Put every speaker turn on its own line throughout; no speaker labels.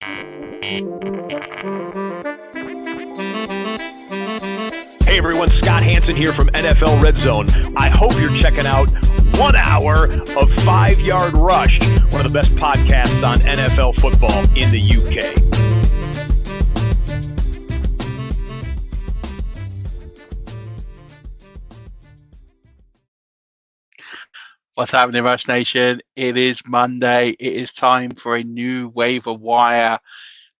Hey everyone, Scott Hansen here from NFL Red Zone. I hope you're checking out 1 hour of 5 Yard Rush, one of the best podcasts on NFL football in the UK.
What's happening, Rush Nation? It is Monday. It is time for a new Waiver Wire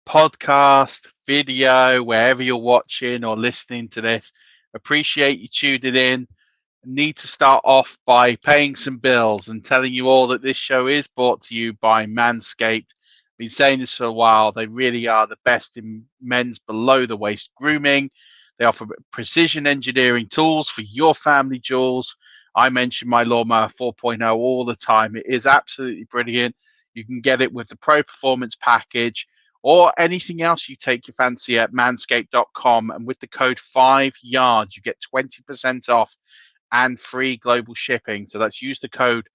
podcast, video, wherever you're watching or listening to this. Appreciate you tuning in. Need to start off by paying some bills and telling you all that this show is brought to you by Manscaped. Been saying this for a while. They really are the best in men's below the waist grooming. They offer precision engineering tools for your family jewels. I mention my Lawnmower 4.0 all the time. It is absolutely brilliant. You can get it with the Pro Performance package or anything else you take your fancy at manscaped.com. And with the code 5YARD, you get 20% off and free global shipping. So that's use the code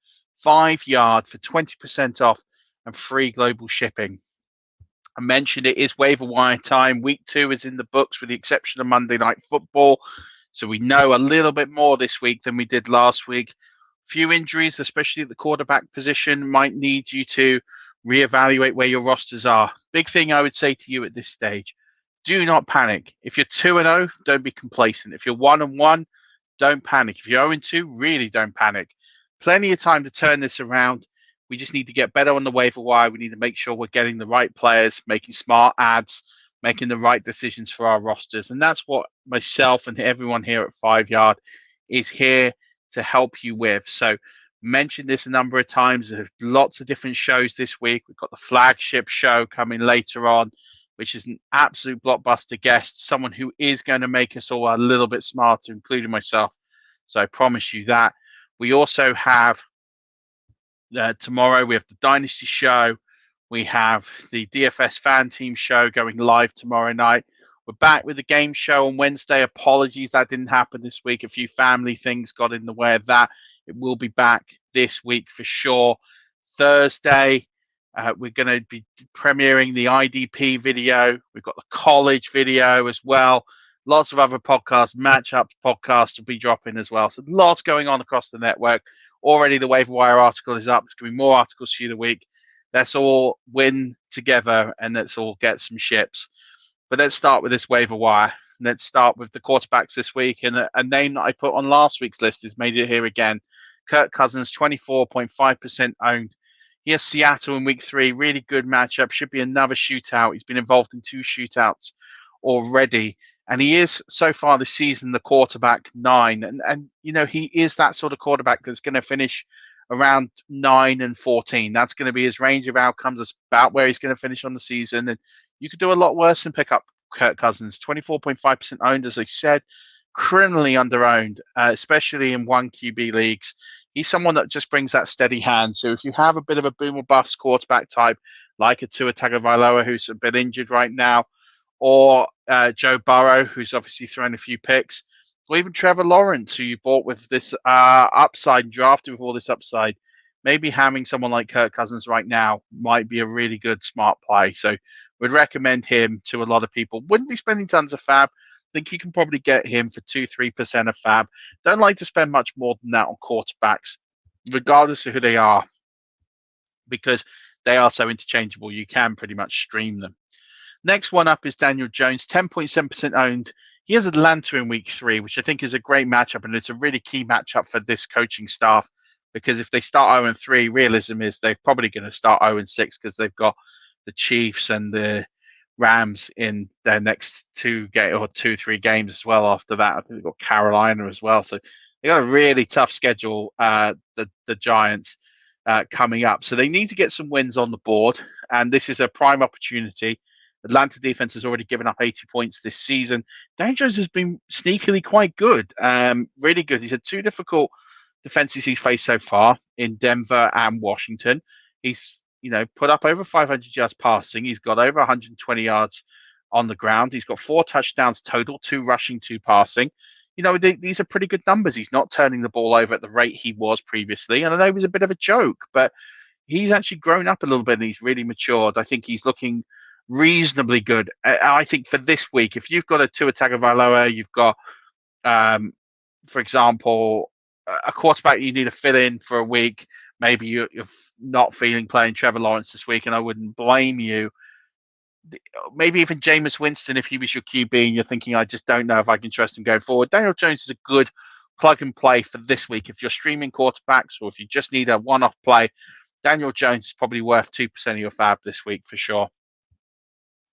5YARD for 20% off and free global shipping. I mentioned it is waiver wire time. Week 2 is in the books with the exception of Monday Night Football. So we know a little bit more this week than we did last week. Few injuries, especially at the quarterback position, might need you to reevaluate where your rosters are. Big thing I would say to you at this stage, do not panic. If you're 2-0, don't be complacent. If you're 1-1, don't panic. If you're 0-2, really don't panic. Plenty of time to turn this around. We just need to get better on the waiver wire. We need to make sure we're getting the right players, making smart ads, making the right decisions for our rosters. And that's what myself and everyone here at 5 Yard is here to help you with. So mentioned this a number of times. There's lots of different shows this week. We've got the flagship show coming later on, which is an absolute blockbuster guest, someone who is going to make us all a little bit smarter, including myself. So I promise you that. We also have tomorrow, we have the Dynasty show. We have the DFS fan team show going live tomorrow night. We're back with the game show on Wednesday. Apologies, that didn't happen this week. A few family things got in the way of that. It will be back this week for sure. Thursday, we're going to be premiering the IDP video. We've got the college video as well. Lots of other podcasts, matchups podcasts will be dropping as well. So lots going on across the network. Already the Waiver Wire article is up. There's going to be more articles through the week. Let's all win together and let's all get some ships. But let's start with this waiver wire. Let's start with the quarterbacks this week. And a name that I put on last week's list has made it here again. Kirk Cousins, 24.5% owned. He has Seattle in week 3. Really good matchup. Should be another shootout. He's been involved in 2 shootouts already. And he is, so far this season, the quarterback 9. And you know, he is that sort of quarterback that's going to finish around 9 and 14. That's going to be his range of outcomes. That's about where he's going to finish on the season. And you could do a lot worse than pick up Kirk Cousins. 24.5% owned, as I said, criminally under-owned, especially in 1 QB leagues. He's someone that just brings that steady hand. So if you have a bit of a boom or bust quarterback type, like a Tua Tagovailoa, who's a bit injured right now, or Joe Burrow, who's obviously thrown a few picks, or even Trevor Lawrence, who you bought with this upside, drafted with all this upside, maybe having someone like Kirk Cousins right now might be a really good, smart play. So would recommend him to a lot of people. Wouldn't be spending tons of fab. Think you can probably get him for 2-3% of fab. Don't like to spend much more than that on quarterbacks, regardless of who they are, because they are so interchangeable. You can pretty much stream them. Next one up is Daniel Jones, 10.7% owned. He has Atlanta in week 3, which I think is a great matchup, and it's a really key matchup for this coaching staff, because if they start 0-3, realism is they're probably going to start 0-6 because they've got the Chiefs and the Rams in their next 2-3 games as well. After that, I think they've got Carolina as well. So they got a really tough schedule, the Giants, coming up. So they need to get some wins on the board, and this is a prime opportunity. Atlanta defense has already given up 80 points this season. Daniel Jones has been sneakily quite good, really good. He's had 2 difficult defenses he's faced so far in Denver and Washington. He's put up over 500 yards passing. He's got over 120 yards on the ground. He's got 4 touchdowns total, 2 rushing, 2 passing. These are pretty good numbers. He's not turning the ball over at the rate he was previously. And I know he was a bit of a joke, but he's actually grown up a little bit and he's really matured. I think he's looking reasonably good. I think for this week, if you've got a Tua Tagovailoa, you've got, for example, a quarterback you need to fill in for a week. Maybe you're not feeling playing Trevor Lawrence this week, and I wouldn't blame you. Maybe even Jameis Winston, if he was your QB and you're thinking, I just don't know if I can trust him going forward. Daniel Jones is a good plug and play for this week. If you're streaming quarterbacks or if you just need a one-off play, Daniel Jones is probably worth 2% of your fab this week for sure.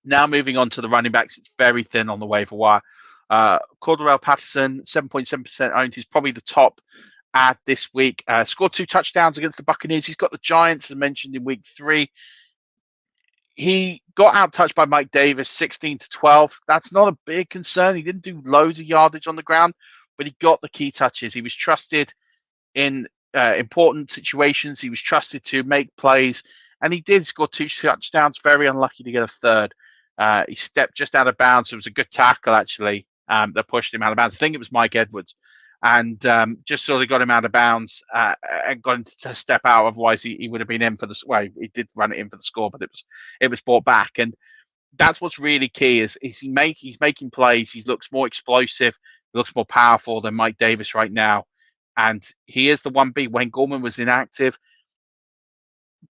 Now moving on to the running backs, it's very thin on the waiver wire. Cordarrelle Patterson, 7.7% owned. He's probably the top ad this week. Scored 2 touchdowns against the Buccaneers. He's got the Giants, as mentioned, in week 3. He got out-touched by Mike Davis, 16-12. That's not a big concern. He didn't do loads of yardage on the ground, but he got the key touches. He was trusted in important situations. He was trusted to make plays, and he did score 2 touchdowns. Very unlucky to get a third. He stepped just out of bounds. It was a good tackle, actually, that pushed him out of bounds. I think it was Mike Edwards. And just sort of got him out of bounds and got him to step out. Otherwise, he would have been in for the. Well, he did run it in for the score, but it was brought back. And that's what's really key is he's making plays. He looks more explosive, looks more powerful than Mike Davis right now, and he is the 1B. When Gorman was inactive,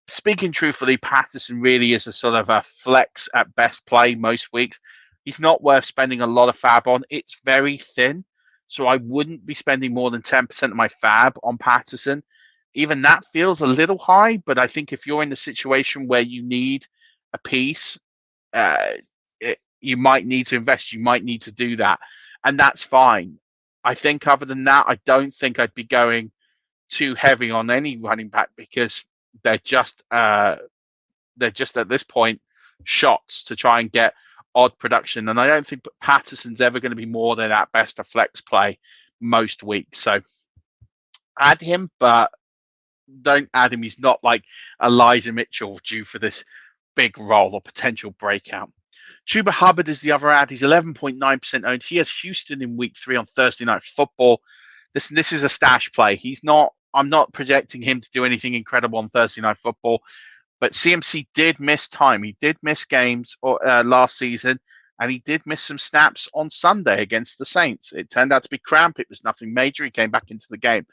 speaking truthfully, Patterson really is a sort of a flex at best play most weeks. He's not worth spending a lot of fab on. It's very thin. So I wouldn't be spending more than 10% of my fab on Patterson. Even that feels a little high, but I think if you're in the situation where you need a piece, you might need to invest. You might need to do that, and that's fine. I think other than that, I don't think I'd be going too heavy on any running back because they're just at this point shots to try and get odd production, and I don't think Patterson's ever going to be more than at best a flex play most weeks. So add him, but don't add him. He's not like Elijah Mitchell due for this big role or potential breakout. Chuba Hubbard is the other ad. He's 11.9% owned. He has Houston in week 3 on Thursday Night Football. This is a stash play. I'm not projecting him to do anything incredible on Thursday Night Football. But CMC did miss time. He did miss games last season, and he did miss some snaps on Sunday against the Saints. It turned out to be cramp. It was nothing major. He came back into the game.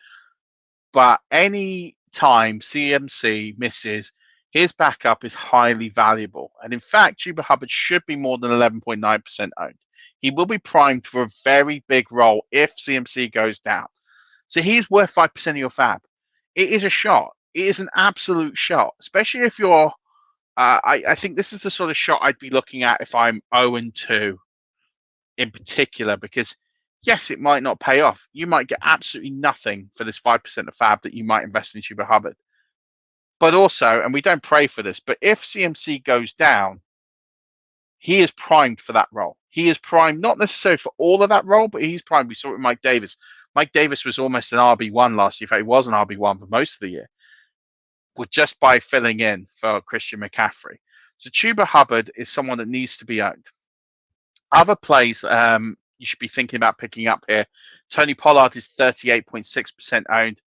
But any time CMC misses, his backup is highly valuable. And in fact, Chuba Hubbard should be more than 11.9% owned. He will be primed for a very big role if CMC goes down. So he's worth 5% of your fab. It is a shot. It is an absolute shot, especially if you're. I think this is the sort of shot I'd be looking at if I'm 0-2 in particular, because yes, it might not pay off. You might get absolutely nothing for this 5% of fab that you might invest in Chuba Hubbard. But also, and we don't pray for this, but if CMC goes down, he is primed for that role. He is primed, not necessarily for all of that role, but he's primed. We saw it with Mike Davis. Mike Davis was almost an RB1 last year. In fact, he was an RB1 for most of the year. Just by filling in for Christian McCaffrey. So Chuba Hubbard is someone that needs to be owned. Other plays you should be thinking about picking up here. Tony Pollard is 38.6% owned.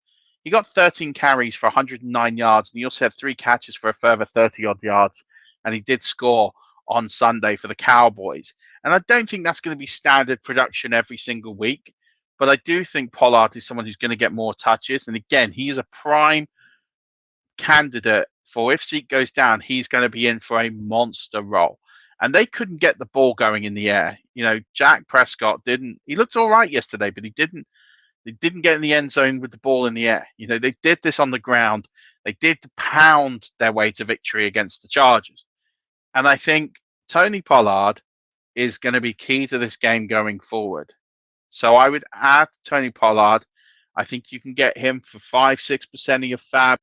He got 13 carries for 109 yards, and he also had 3 catches for a further 30-odd yards, and he did score on Sunday for the Cowboys. And I don't think that's going to be standard production every single week, but I do think Pollard is someone who's going to get more touches. And again, he is a prime candidate for if Zeke goes down, he's going to be in for a monster role. And they couldn't get the ball going in the air. You know, Dak Prescott didn't. He looked all right yesterday, but he didn't get in the end zone with the ball in the air. You know, they did this on the ground. They did pound their way to victory against the Chargers. And I think Tony Pollard is going to be key to this game going forward. So I would add Tony Pollard. I think you can get him for 5-6% of your fab.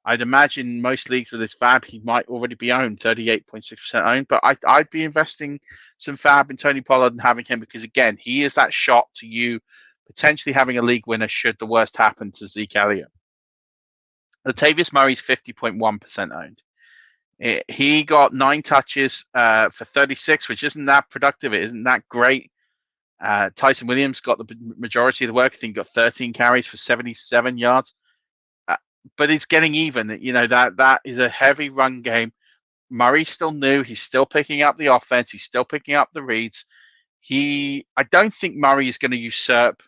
I'd imagine most leagues with this fab, he might already be owned, 38.6% owned. But I'd be investing some fab in Tony Pollard and having him because, again, he is that shot to you potentially having a league winner should the worst happen to Zeke Elliott. Latavius Murray's 50.1% owned. He got 9 touches for 36, which isn't that productive. It isn't that great. Tyson Williams got the majority of the work. I think he got 13 carries for 77 yards. But it's getting even. You know, that is a heavy run game. Murray's still new. He's still picking up the offense. He's still picking up the reads. I don't think Murray is going to usurp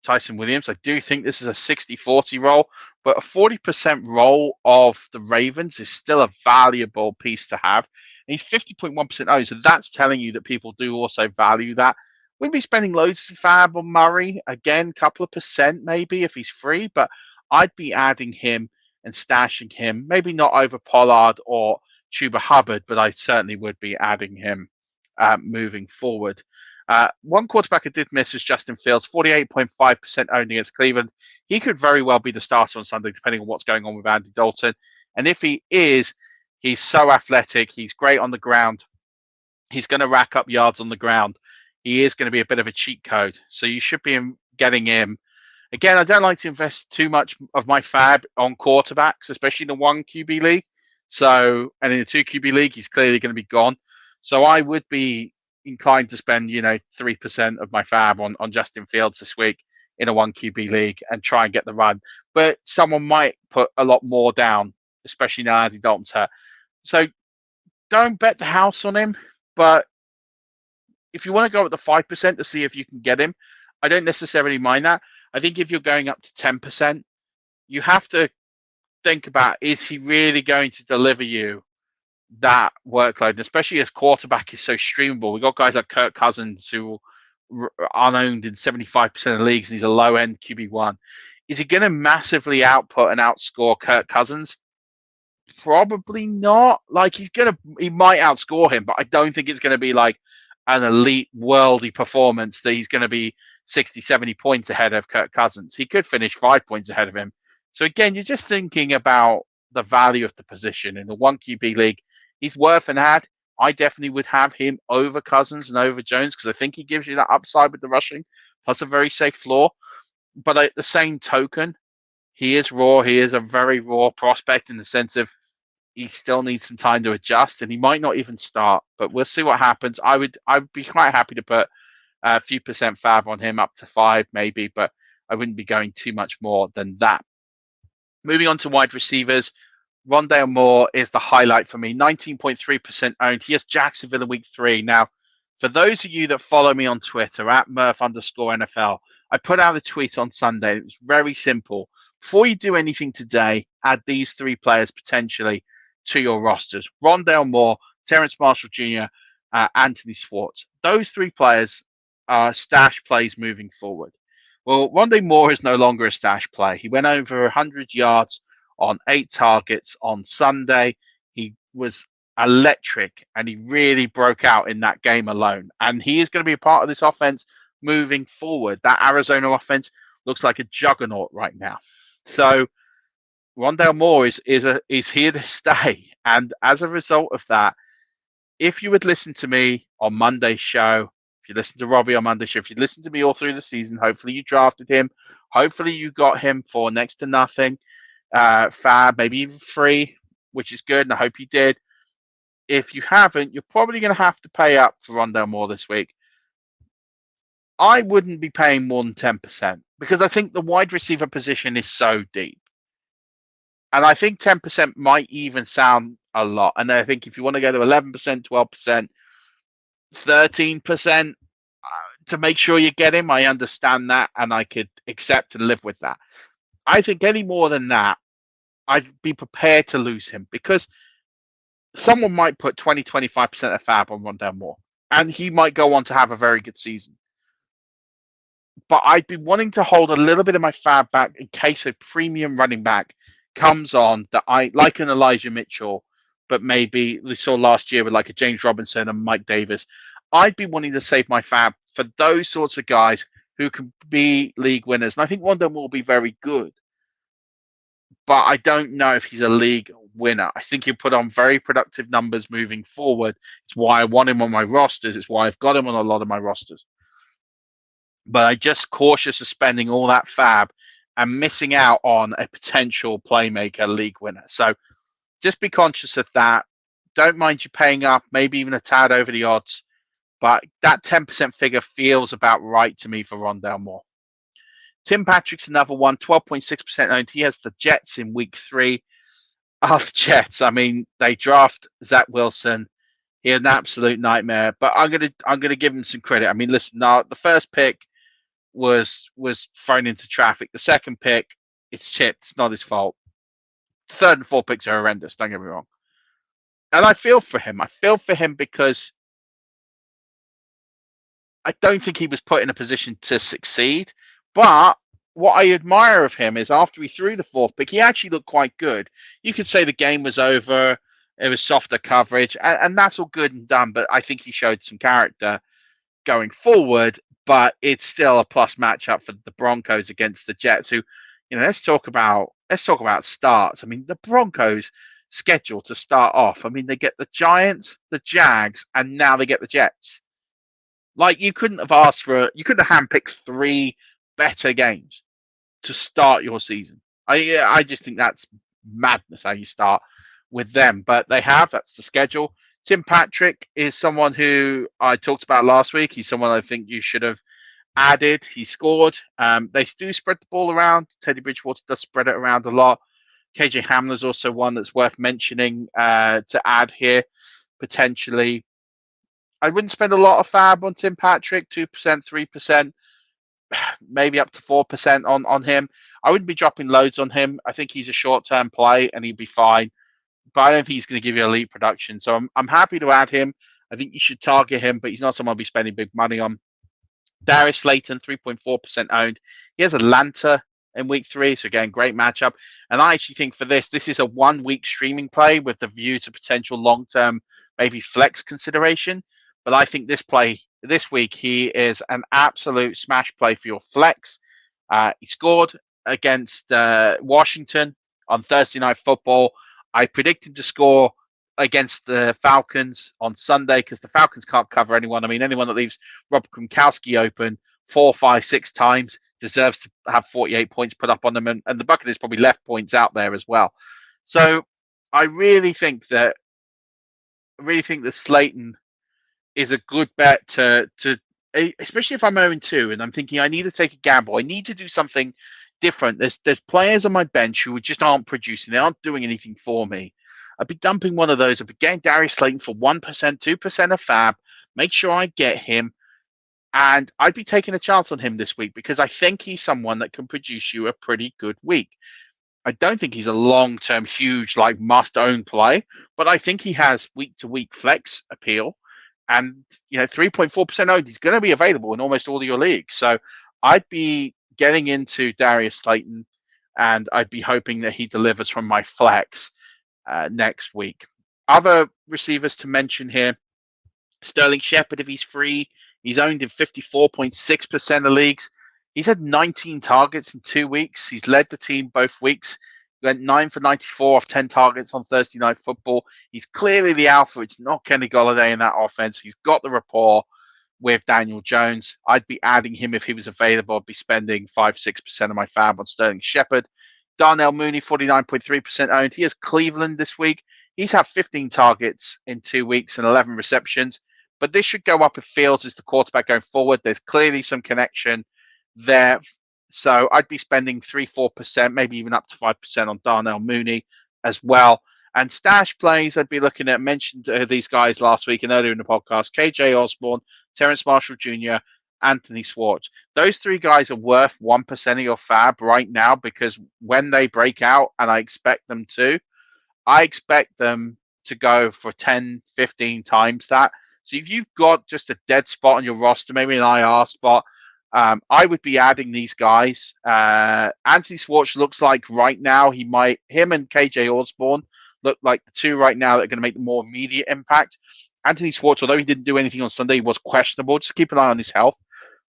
Tyson Williams. I do think this is a 60-40 role, but a 40% role of the Ravens is still a valuable piece to have. And he's 50.1% owned, so that's telling you that people do also value that. We'd be spending loads of fab on Murray, again, couple of percent maybe if he's free, but I'd be adding him and stashing him, maybe not over Pollard or Chuba Hubbard, but I certainly would be adding him moving forward. One quarterback I did miss was Justin Fields, 48.5% owned against Cleveland. He could very well be the starter on Sunday, depending on what's going on with Andy Dalton. And if he is, he's so athletic. He's great on the ground. He's going to rack up yards on the ground. He is going to be a bit of a cheat code. So you should be getting him. Again, I don't like to invest too much of my fab on quarterbacks, especially in a 1 QB league. And in a 2 QB league, he's clearly going to be gone. So I would be inclined to spend 3% of my fab on Justin Fields this week in a 1 QB league and try and get the run. But someone might put a lot more down, especially now Andy Dalton's hurt. So don't bet the house on him, but if you want to go at the 5% to see if you can get him, I don't necessarily mind that. I think if you're going up to 10%, you have to think about, is he really going to deliver you that workload? And especially as quarterback is so streamable. We've got guys like Kirk Cousins who are owned in 75% of leagues, and he's a low-end QB1. Is he going to massively output and outscore Kirk Cousins? Probably not. Like, he might outscore him, but I don't think it's going to be like an elite worldy performance that he's going to be 60, 70 points ahead of Kirk Cousins. He could finish 5 points ahead of him. So again, you're just thinking about the value of the position. In the 1 QB league, he's worth an add. I definitely would have him over Cousins and over Jones because I think he gives you that upside with the rushing, plus a very safe floor. But at the same token, he is raw. He is a very raw prospect in the sense of he still needs some time to adjust, and he might not even start. But we'll see what happens. I would be quite happy to put a few percent fab on him, up to 5 maybe, but I wouldn't be going too much more than that. Moving on to wide receivers, Rondale Moore is the highlight for me. 19.3% owned. He has Jacksonville in week 3. Now, for those of you that follow me on Twitter, at Murf_NFL, I put out a tweet on Sunday. It was very simple. Before you do anything today, add these 3 players potentially to your rosters. Rondale Moore, Terrence Marshall Jr., Anthony Schwartz. Those 3 players are stash plays moving forward. Well, Rondale Moore is no longer a stash play. He went over 100 yards on 8 targets on Sunday. He was electric, and he really broke out in that game alone. And he is going to be a part of this offense moving forward. That Arizona offense looks like a juggernaut right now. So Rondale Moore is here to stay. And as a result of that, if you would listen to me on Monday's show, if you listen to Robbie on Monday's show, if you listen to me all through the season, hopefully you drafted him. Hopefully you got him for next to nothing. Fab, maybe even free, which is good, and I hope you did. If you haven't, you're probably going to have to pay up for Rondale Moore this week. I wouldn't be paying more than 10% because I think the wide receiver position is so deep. And I think 10% might even sound a lot. And I think if you want to go to 11%, 12%, 13% to make sure you get him, I understand that, and I could accept and live with that. I think any more than that, I'd be prepared to lose him because someone might put 20, 25% of fab on Rondale Moore, and he might go on to have a very good season. But I'd be wanting to hold a little bit of my fab back in case a premium running back comes on that I like, an Elijah Mitchell, but maybe we saw last year with like a James Robinson and Mike Davis. I'd be wanting to save my fab for those sorts of guys who can be league winners. And I think one of them will be very good. But I don't know if he's a league winner. I think he'll put on very productive numbers moving forward. It's why I want him on my rosters. It's why I've got him on a lot of my rosters. But I'm just cautious of spending all that fab and missing out on a potential playmaker league winner. So just be conscious of that. Don't mind you paying up, maybe even a tad over the odds. But that 10% figure feels about right to me for Rondale Moore. Tim Patrick's another one, 12.6% owned. He has the Jets in week 3. are the Jets. I mean, they draft Zach Wilson. He had an absolute nightmare, but I'm gonna give him some credit. I mean, listen, now the first pick was thrown into traffic. The second pick, it's chipped. It's not his fault. Third and fourth picks are horrendous. Don't get me wrong. And I feel for him. I feel for him because I don't think he was put in a position to succeed. But what I admire of him is after he threw the fourth pick, he actually looked quite good. You could say the game was over. It was softer coverage, and that's all good and done. But I think he showed some character going forward. But it's still a plus matchup for the Broncos against the Jets, who, let's talk about starts. I mean, the Broncos schedule to start off. I mean, they get the Giants, the Jags, and now they get the Jets. Like you couldn't have you couldn't have handpicked three better games to start your season. I just think that's madness how you start with them, but they have. That's the schedule. Tim Patrick is someone who I talked about last week. He's someone I think you should have added. He scored. They do spread the ball around. Teddy Bridgewater does spread it around a lot. KJ Hamler's also one that's worth mentioning to add here potentially. I wouldn't spend a lot of fab on Tim Patrick, 2%, 3%, maybe up to 4% on him. I wouldn't be dropping loads on him. I think he's a short-term play and he'd be fine. But I don't think he's going to give you elite production. So I'm happy to add him. I think you should target him, but he's not someone I'll be spending big money on. Darius Slayton, 3.4% owned. He has Atlanta in week 3, so again, great matchup. And I actually think for this is a 1-week streaming play with the view to potential long-term, maybe flex consideration. But I think this week, he is an absolute smash play for your flex. He scored against Washington on Thursday Night Football. I predicted to score against the Falcons on Sunday because the Falcons can't cover anyone. I mean, anyone that leaves Rob Gronkowski open 4, 5, 6 times deserves to have 48 points put up on them. And the Buccaneers probably left points out there as well. So I really think that Slayton is a good bet to especially if I'm 0-2 and I'm thinking I need to take a gamble. I need to do something different. There's players on my bench who just aren't producing. They aren't doing anything for me. I'd be dumping one of those. I'd be getting Darius Slayton for 1%, 2% of fab. Make sure I get him. And I'd be taking a chance on him this week because I think he's someone that can produce you a pretty good week. I don't think he's a long-term, huge, must-own play, but I think he has week-to-week flex appeal. And, 3.4% owned, he's going to be available in almost all of your leagues. So I'd be getting into Darius Slayton, and I'd be hoping that he delivers from my flex next week. Other receivers to mention here, Sterling Shepard, if he's free, he's owned in 54.6% of leagues. He's had 19 targets in 2 weeks. He's led the team both weeks. He went 9 for 94 off 10 targets on Thursday Night Football. He's clearly the alpha. It's not Kenny Golladay in that offense. He's got the rapport with Daniel Jones. I'd be adding him if he was available. I'd be spending 5, 6% of my fab on Sterling Shepard. Darnell Mooney, 49.3% owned. He has Cleveland this week. He's had 15 targets in 2 weeks and 11 receptions. But this should go up if Fields is the quarterback going forward. There's clearly some connection there. So I'd be spending 3, 4%, maybe even up to 5% on Darnell Mooney as well. And stash plays, I'd be looking at, mentioned these guys last week and earlier in the podcast, KJ Osborne, Terrence Marshall Jr., Anthony Schwartz. Those 3 guys are worth 1% of your fab right now because when they break out, and I expect them to go for 10, 15 times that. So if you've got just a dead spot on your roster, maybe an IR spot, I would be adding these guys. Anthony Schwartz looks like right now him and KJ Osborne look like the 2 right now that are going to make the more immediate impact. Anthony Schwartz, although he didn't do anything on Sunday, he was questionable. Just keep an eye on his health.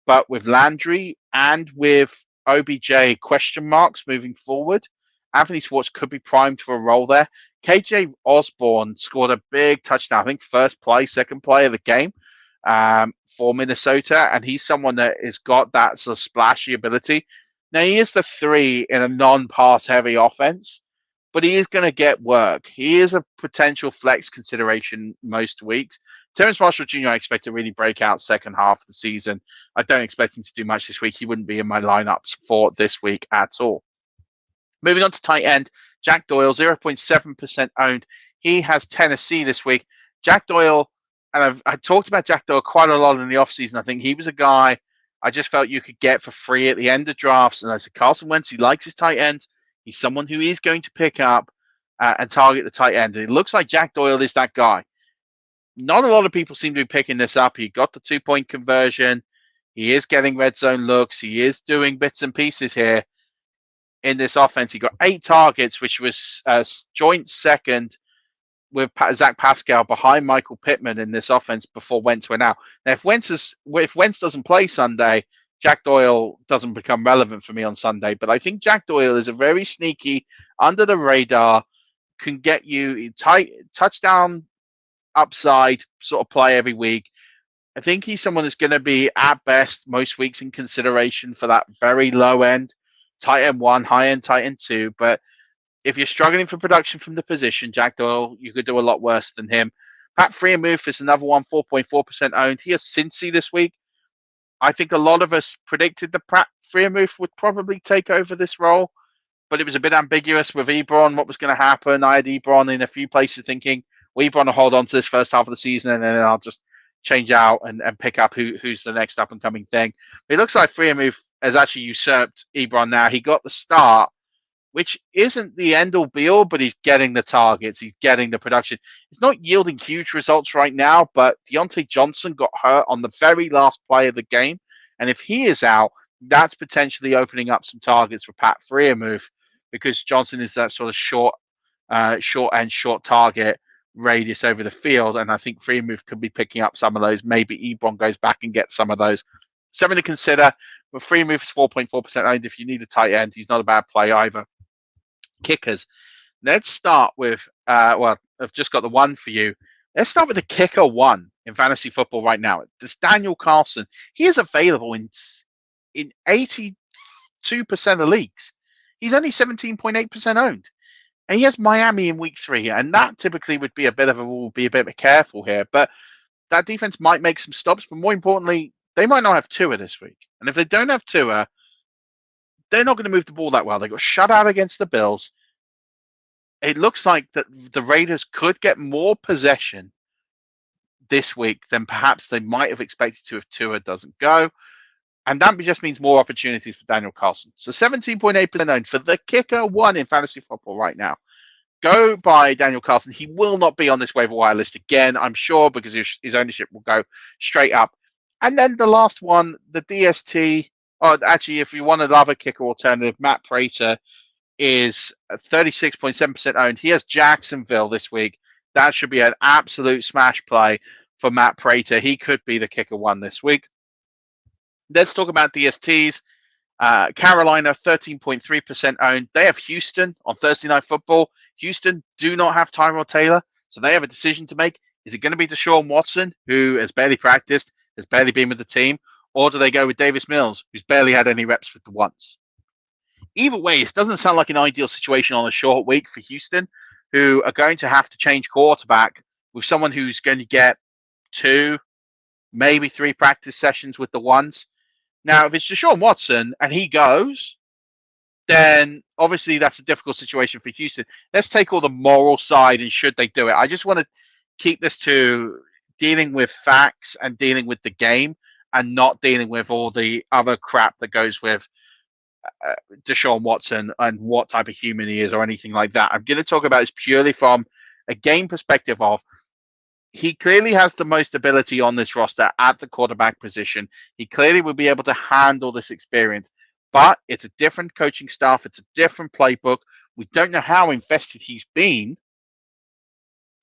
But with Landry and with OBJ question marks moving forward, Anthony Schwartz could be primed for a role there. KJ Osborne scored a big touchdown, I think first play, second play of the game for Minnesota, and he's someone that has got that sort of splashy ability. Now, he is the 3 in a non-pass heavy offense, but he is going to get work. He is a potential flex consideration most weeks. Terrence Marshall Jr., I expect to really break out second half of the season. I don't expect him to do much this week. He wouldn't be in my lineups for this week at all. Moving on to tight end, Jack Doyle, 0.7% owned. He has Tennessee this week. Jack Doyle, and I talked about Jack Doyle quite a lot in the offseason. I think he was a guy I just felt you could get for free at the end of drafts. And I said, Carson Wentz, he likes his tight ends. He's someone who is going to pick up and target the tight end. And it looks like Jack Doyle is that guy. Not a lot of people seem to be picking this up. He got the 2-point conversion. He is getting red zone looks. He is doing bits and pieces here in this offense. He got 8 targets, which was joint second with Zach Pascal behind Michael Pittman in this offense before Wentz went out. Now, if Wentz doesn't play Sunday, Jack Doyle doesn't become relevant for me on Sunday. But I think Jack Doyle is a very sneaky, under the radar, can get you touchdown upside sort of play every week. I think he's someone that's going to be at best most weeks in consideration for that very low end tight end 1, high end tight end 2. But if you're struggling for production from the position, Jack Doyle, you could do a lot worse than him. Pat Freiermuth is another one, 4.4% owned. He has Cincy this week. I think a lot of us predicted that Pat Freiermuth would probably take over this role, but it was a bit ambiguous with Ebron, what was going to happen. I had Ebron in a few places thinking, well, Ebron will hold on to this first half of the season, and then I'll just change out and pick up who's the next up-and-coming thing. But it looks like Freiermuth has actually usurped Ebron now. He got the start, which isn't the end-all be-all, but he's getting the targets. He's getting the production. It's not yielding huge results right now, but Deontay Johnson got hurt on the very last play of the game. And if he is out, that's potentially opening up some targets for Pat Freiermuth, because Johnson is that sort of short target radius over the field. And I think Freiermuth could be picking up some of those. Maybe Ebron goes back and gets some of those. Something to consider. But Freiermuth is 4.4% owned. If you need a tight end, he's not a bad play either. Kickers. Let's start with, I've just got the one for you. Let's start with the kicker 1 in fantasy football right now. It's Daniel Carlson. He is available in 82% of leagues. He's only 17.8% owned. And he has Miami in week 3. And that typically would be a bit of careful here. But that defense might make some stops. But more importantly, they might not have Tua this week. And if they don't have Tua, they're not going to move the ball that well. They got shut out against the Bills. It looks like that the Raiders could get more possession this week than perhaps they might have expected to if Tua doesn't go. And that just means more opportunities for Daniel Carlson. So 17.8% owned for the kicker 1 in fantasy football right now. Go by Daniel Carlson. He will not be on this waiver wire list again, I'm sure, because his ownership will go straight up. And then the last one, the DST. Oh, actually, if you want another kicker alternative, Matt Prater is 36.7% owned. He has Jacksonville this week. That should be an absolute smash play for Matt Prater. He could be the kicker 1 this week. Let's talk about DSTs. Carolina, 13.3% owned. They have Houston on Thursday Night Football. Houston do not have Tyrod Taylor, so they have a decision to make. Is it going to be Deshaun Watson, who has barely practiced, has barely been with the team, or do they go with Davis Mills, who's barely had any reps for the once? Either way, it doesn't sound like an ideal situation on a short week for Houston, who are going to have to change quarterback with someone who's going to get 2, maybe 3 practice sessions with the ones. Now, if it's Deshaun Watson and he goes, then obviously that's a difficult situation for Houston. Let's take all the moral side and should they do it. I just want to keep this to dealing with facts and dealing with the game and not dealing with all the other crap that goes with Deshaun Watson and what type of human he is or anything like that. I'm going to talk about this purely from a game perspective of he clearly has the most ability on this roster at the quarterback position. He clearly will be able to handle this experience, but it's a different coaching staff. It's a different playbook. We don't know how invested he's been.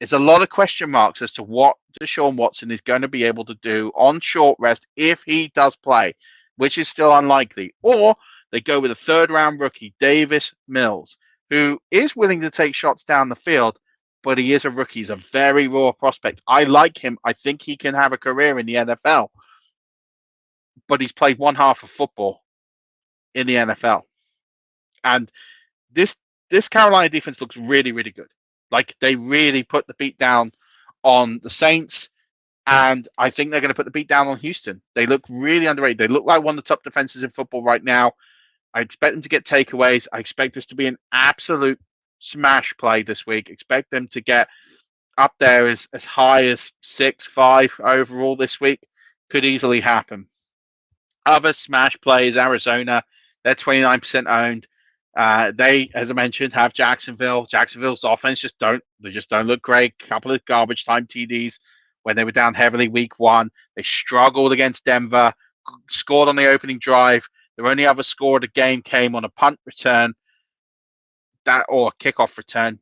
It's a lot of question marks as to what Deshaun Watson is going to be able to do on short rest if he does play, which is still unlikely. Or they go with a 3rd-round rookie, Davis Mills, who is willing to take shots down the field, but he is a rookie. He's a very raw prospect. I like him. I think he can have a career in the NFL. But he's played one half of football in the NFL. And this Carolina defense looks really, really good. Like, they really put the beat down on the Saints, and I think they're going to put the beat down on Houston. They look really underrated. They look like one of the top defenses in football right now. I expect them to get takeaways. I expect this to be an absolute smash play this week. Expect them to get up there as high as 6-5 overall this week. Could easily happen. Other smash plays, Arizona, they're 29% owned. They, as I mentioned, have Jacksonville. Jacksonville's offense just don't look great. A couple of garbage time TDs when they were down heavily week 1. They struggled against Denver, scored on the opening drive. Their only other score of the game came on a punt return, or a kickoff return.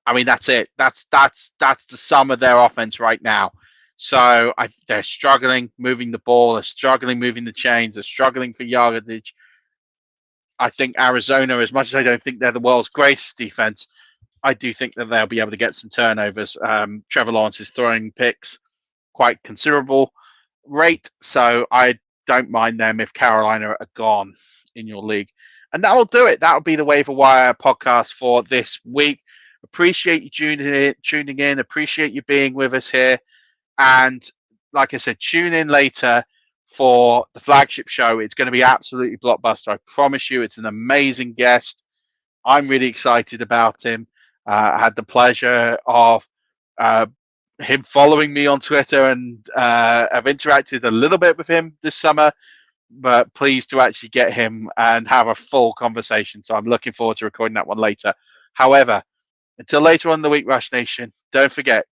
I mean, that's it. That's the sum of their offense right now. So they're struggling moving the ball. They're struggling moving the chains. They're struggling for yardage. I think Arizona, as much as I don't think they're the world's greatest defense, I do think that they'll be able to get some turnovers. Trevor Lawrence is throwing picks quite considerable rate, so I don't mind them if Carolina are gone in your league. And that'll do it. That'll be the Waiver Wire podcast for this week. Appreciate you tuning in. Appreciate you being with us here. And like I said, tune in later for the flagship show. It's going to be absolutely blockbuster. I promise you, it's an amazing guest. I'm really excited about him. I had the pleasure of him following me on Twitter, and I've interacted a little bit with him this summer, but pleased to actually get him and have a full conversation. So I'm looking forward to recording that one later. However, until later on in the week, Rush Nation, don't forget,